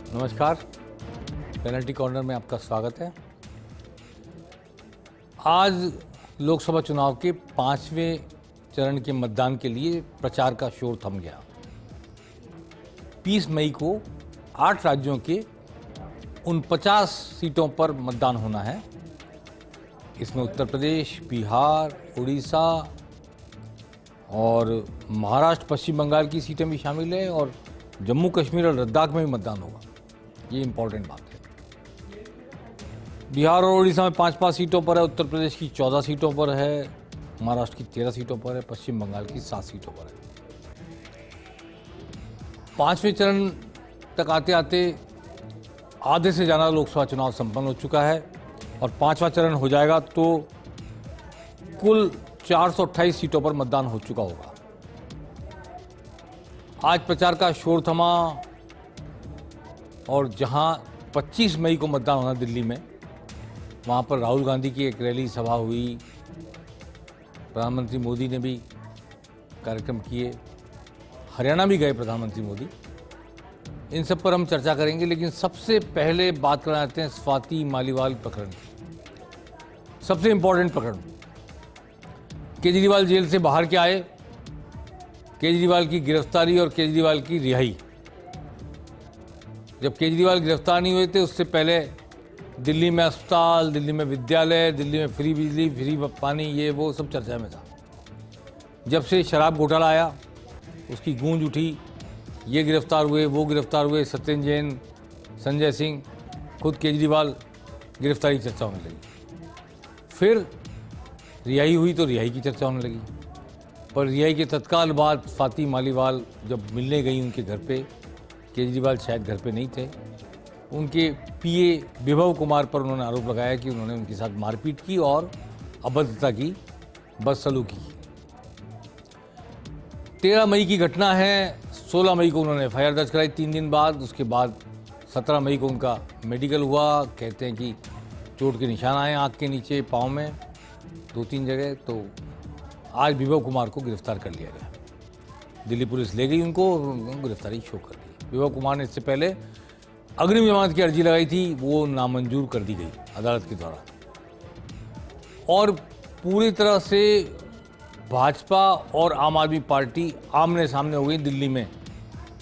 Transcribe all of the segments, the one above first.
नमस्कार, penalty corner में आपका स्वागत है। आज लोकसभा चुनाव के 5वें चरण के मतदान के लिए प्रचार का शोर थम गया। 20 मई को 8 राज्यों के 49 सीटों पर मतदान होना है। इसमें उत्तर प्रदेश, बिहार, उड़ीसा और महाराष्ट्र, पश्चिम बंगाल की सीटें भी शामिल है और जम्मू कश्मीर और लद्दाख में भी मतदान होगा। ये इंपॉर्टेंट बात है। बिहार और उड़ीसा में 5-5 सीटों पर है, उत्तर प्रदेश की 14 सीटों पर है, महाराष्ट्र की 13 सीटों पर है, पश्चिम बंगाल की 7 सीटों पर है। 5वें चरण तक आते आते आधे से ज़्यादा लोकसभा चुनाव संपन्न हो चुका है और 5वां चरण हो जाएगा तो कुल 428 सीटों पर मतदान हो चुका होगा। आज प्रचार का शोर थमा और जहां 25 मई को मतदान होना दिल्ली में, वहां पर राहुल गांधी की एक रैली सभा हुई, प्रधानमंत्री मोदी ने भी कार्यक्रम किए, हरियाणा भी गए प्रधानमंत्री मोदी। इन सब पर हम चर्चा करेंगे, लेकिन सबसे पहले बात करना चाहते हैं स्वाति मालीवाल प्रकरण की। सबसे इंपॉर्टेंट प्रकरण, केजरीवाल जेल से बाहर क्या आए, केजरीवाल की गिरफ्तारी और केजरीवाल की रिहाई। जब केजरीवाल गिरफ्तार नहीं हुए थे उससे पहले दिल्ली में अस्पताल, दिल्ली में विद्यालय, दिल्ली में फ्री बिजली, फ्री पानी, ये वो सब चर्चा में था। जब से शराब घोटाला आया उसकी गूंज उठी, ये गिरफ्तार हुए, वो गिरफ्तार हुए, सत्येंद्र जैन, संजय सिंह, खुद केजरीवाल, गिरफ्तारी चर्चा होने लगी। फिर रिहाई हुई तो रिहाई की चर्चा होने लगी। पर रिहाई के तत्काल बाद स्वाति मालीवाल जब मिलने गई उनके घर पे, केजरीवाल शायद घर पे नहीं थे, उनके पीए विभव कुमार पर उन्होंने आरोप लगाया कि उन्होंने उनके साथ मारपीट की और अभद्रता की, बदसलूकी की। 13 मई की घटना है। 16 मई को उन्होंने एफआईआर दर्ज कराई 3 दिन बाद। उसके बाद 17 मई को उनका मेडिकल हुआ। कहते हैं कि चोट के निशान आए आँख के नीचे, पाँव में 2-3 जगह। तो आज विभव कुमार को गिरफ्तार कर लिया गया। दिल्ली पुलिस ले गई उनको और उनको गिरफ्तारी शो कर दी। विभव कुमार ने इससे पहले अग्रिम जमानत की अर्जी लगाई थी, वो नामंजूर कर दी गई अदालत के द्वारा। और पूरी तरह से भाजपा और आम आदमी पार्टी आमने सामने हो गई दिल्ली में,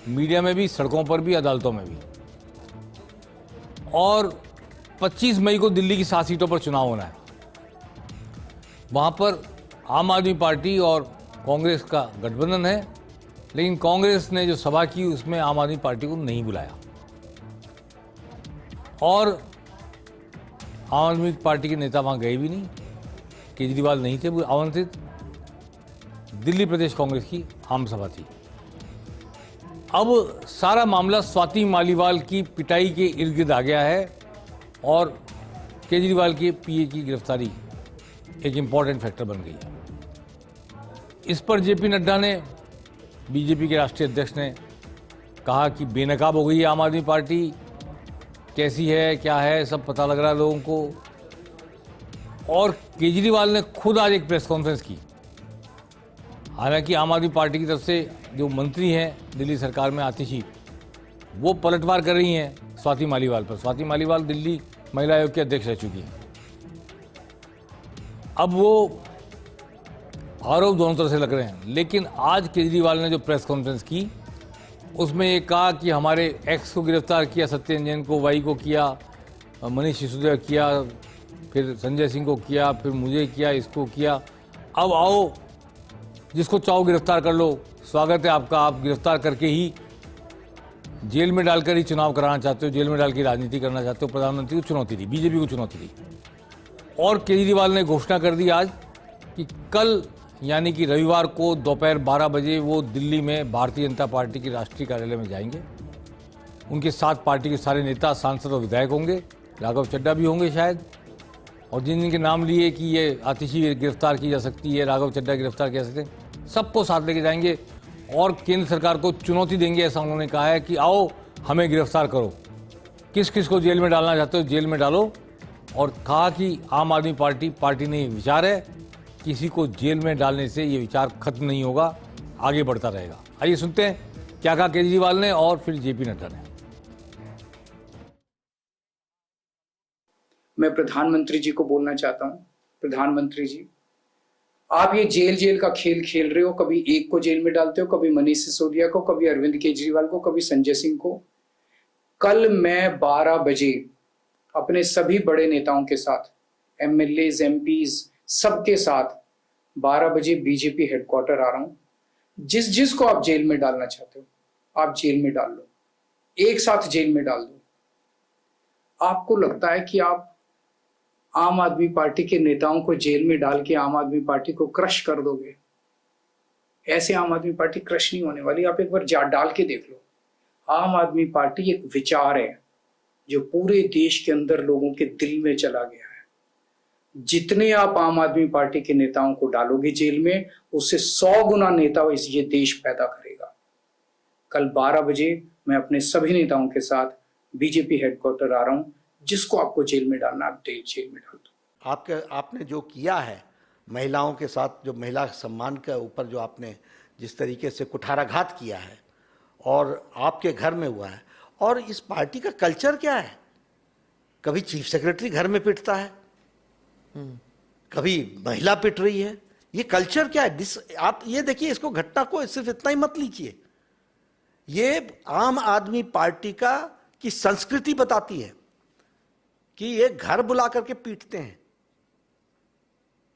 मीडिया में भी, सड़कों पर भी, अदालतों में भी। और 25 मई को दिल्ली की 7 सीटों पर चुनाव होना है। वहाँ पर आम आदमी पार्टी और कांग्रेस का गठबंधन है, लेकिन कांग्रेस ने जो सभा की उसमें आम आदमी पार्टी को नहीं बुलाया और आम आदमी पार्टी के नेता वहाँ गए भी नहीं। केजरीवाल नहीं थे आमंत्रित। दिल्ली प्रदेश कांग्रेस की आम सभा थी। अब सारा मामला स्वाति मालीवाल की पिटाई के इर्द गिर्द आ गया है और केजरीवाल के पीए की गिरफ्तारी एक इम्पॉर्टेंट फैक्टर बन गई है। इस पर जेपी नड्डा ने, बीजेपी के राष्ट्रीय अध्यक्ष ने कहा कि बेनकाब हो गई है आम आदमी पार्टी, कैसी है, क्या है, सब पता लग रहा है लोगों को। और केजरीवाल ने खुद आज एक प्रेस कॉन्फ्रेंस की। हालांकि आम आदमी पार्टी की तरफ से जो मंत्री हैं दिल्ली सरकार में, आतिशी, वो पलटवार कर रही हैं स्वाति मालीवाल पर। स्वाति मालीवाल दिल्ली महिला आयोग के अध्यक्ष रह चुकी हैं। अब वो आरोप दोनों तरह से लग रहे हैं, लेकिन आज केजरीवाल ने जो प्रेस कॉन्फ्रेंस की उसमें ये कहा कि हमारे एक्स को गिरफ्तार किया, सत्येंद्र जैन को, वाई को किया, मनीष सिसोदिया किया, फिर संजय सिंह को किया, फिर मुझे किया, इसको किया। अब आओ, जिसको चाहो गिरफ्तार कर लो, स्वागत है आपका। आप गिरफ्तार करके ही जेल में डालकर ही चुनाव कराना चाहते हो, जेल में डाल के राजनीति करना चाहते हो। प्रधानमंत्री को चुनौती दी, बीजेपी को चुनौती दी। और केजरीवाल ने घोषणा कर दी आज कि कल यानी कि रविवार को दोपहर 12 बजे वो दिल्ली में भारतीय जनता पार्टी के राष्ट्रीय कार्यालय में जाएंगे। उनके साथ पार्टी के सारे नेता, सांसद और विधायक होंगे, राघव चड्ढा भी होंगे शायद। और जिन जिनके नाम लिए कि ये आतिशी गिरफ्तार की जा सकती है, राघव चड्ढा गिरफ्तार किया जा सकते हैं, सबको साथ लेके जाएंगे और केंद्र सरकार को चुनौती देंगे। ऐसा उन्होंने कहा है कि आओ हमें गिरफ्तार करो, किस किस को जेल में डालना चाहते हो जेल में डालो। और कहा कि आम आदमी पार्टी ने विचार है, किसी को जेल में डालने से ये विचार खत्म नहीं होगा, आगे बढ़ता रहेगा। आइए सुनते हैं क्या कहा केजरीवाल ने और फिर जेपी नड्डा ने। मैं प्रधानमंत्री जी को बोलना चाहता हूं, प्रधानमंत्री जी, आप ये जेल जेल का खेल खेल रहे हो। कभी एक को जेल में डालते हो, कभी मनीष सिसोदिया को, कभी अरविंद केजरीवाल को, कभी संजय सिंह को। कल मैं 12 बजे अपने सभी बड़े नेताओं के साथ, एमएलएज, एमपीज, सबके साथ 12 बजे बीजेपी हेडक्वार्टर आ रहा हूं। जिस जिस को आप जेल में डालना चाहते हो, आप जेल में डाल लो, एक साथ जेल में डाल दो। आपको लगता है कि आप आम आदमी पार्टी के नेताओं को जेल में डाल के आम आदमी पार्टी को क्रश कर दोगे? ऐसे आम आदमी पार्टी क्रश नहीं होने वाली। आप एक बार डाल के देख लो। आम आदमी पार्टी एक विचार है जो पूरे देश के अंदर लोगों के दिल में चला गया है। जितने आप आम आदमी पार्टी के नेताओं को डालोगे जेल में, उससे 100 गुना नेता ये देश पैदा करेगा। कल 12 बजे मैं अपने सभी नेताओं के साथ बीजेपी हेडक्वार्टर आ रहा हूं। जिसको आपको जेल में डालना, आप जेल में डाल दो। आपने जो किया है महिलाओं के साथ, जो महिला सम्मान के ऊपर जो आपने जिस तरीके से कुठाराघात किया है और आपके घर में हुआ है, और इस पार्टी का कल्चर क्या है? कभी चीफ सेक्रेटरी घर में पिटता है, कभी महिला पिट रही है। ये कल्चर क्या है? आप ये देखिए, इसको घटना को सिर्फ इतना ही मत लीजिए। ये आम आदमी पार्टी की संस्कृति बताती है कि ये घर बुला करके पीटते हैं,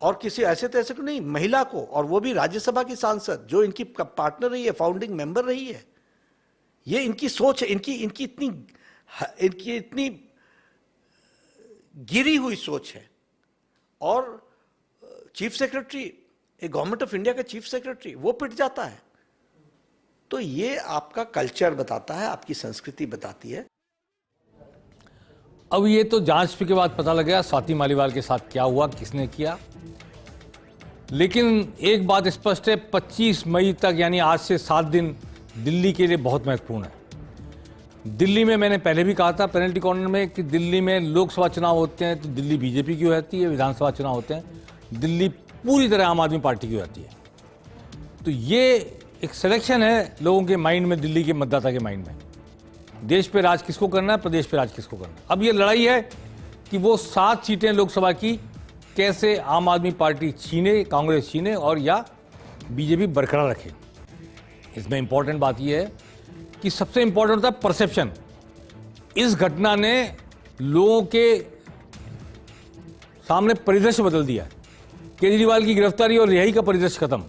और किसी ऐसे तैसे को नहीं, महिला को, और वो भी राज्यसभा की सांसद जो इनकी पार्टनर रही है, फाउंडिंग मेंबर रही है। ये इनकी सोच है, इनकी इतनी गिरी हुई सोच है। और चीफ सेक्रेटरी, एक गवर्नमेंट ऑफ इंडिया का चीफ सेक्रेटरी, वो पिट जाता है। तो ये आपका कल्चर बताता है, आपकी संस्कृति बताती है। अब ये तो जांच के बाद पता लग गया स्वाति मालीवाल के साथ क्या हुआ, किसने किया। लेकिन एक बात स्पष्ट है, 25 मई तक यानी आज से 7 दिन दिल्ली के लिए बहुत महत्वपूर्ण है। दिल्ली में मैंने पहले भी कहा था पेनल्टी कॉर्नर में कि दिल्ली में लोकसभा चुनाव होते हैं तो दिल्ली बीजेपी की हो जाती है, विधानसभा चुनाव होते हैं दिल्ली पूरी तरह आम आदमी पार्टी की हो जाती है। तो ये एक सिलेक्शन है लोगों के माइंड में, दिल्ली के मतदाता के माइंड में। देश पे राज किसको करना है, प्रदेश पे राज किसको करना है। अब ये लड़ाई है कि वो 7 सीटें लोकसभा की कैसे आम आदमी पार्टी छीने, कांग्रेस छीने, और या बीजेपी बरकरार रखे। इसमें इंपॉर्टेंट बात यह है कि सबसे इंपॉर्टेंट होता है परसेप्शन। इस घटना ने लोगों के सामने परिदृश्य बदल दिया है। केजरीवाल की गिरफ्तारी और रिहाई का परिदृश्य खत्म,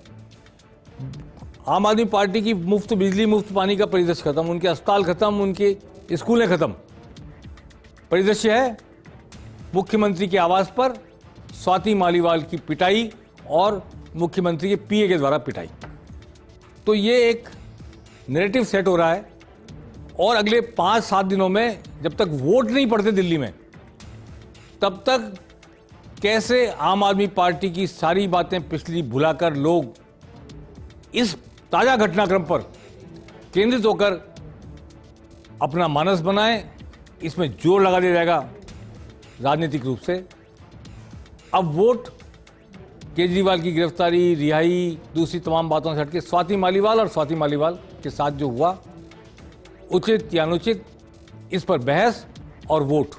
आम आदमी पार्टी की मुफ्त बिजली, मुफ्त पानी का परिदृश्य खत्म, उनके अस्पताल खत्म, उनके स्कूलें खत्म। परिदृश्य है मुख्यमंत्री के आवास पर स्वाति मालीवाल की पिटाई और मुख्यमंत्री के पीए के द्वारा पिटाई। तो ये एक नैरेटिव सेट हो रहा है। और अगले 5-7 दिनों में जब तक वोट नहीं पड़ते दिल्ली में, तब तक कैसे आम आदमी पार्टी की सारी बातें पिछली भुलाकर लोग इस ताजा घटनाक्रम पर केंद्रित होकर अपना मानस बनाएं, इसमें जोर लगा दिया जाएगा राजनीतिक रूप से। अब वोट केजरीवाल की गिरफ्तारी, रिहाई, दूसरी तमाम बातों से हटके स्वाति मालीवाल और स्वाति मालीवाल के साथ जो हुआ, उचित या अनुचित, इस पर बहस और वोट,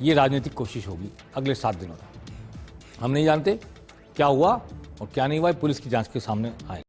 ये राजनीतिक कोशिश होगी अगले 7 दिनों तक। हम नहीं जानते क्या हुआ और क्या नहीं हुआ, पुलिस की जांच के सामने आएगा।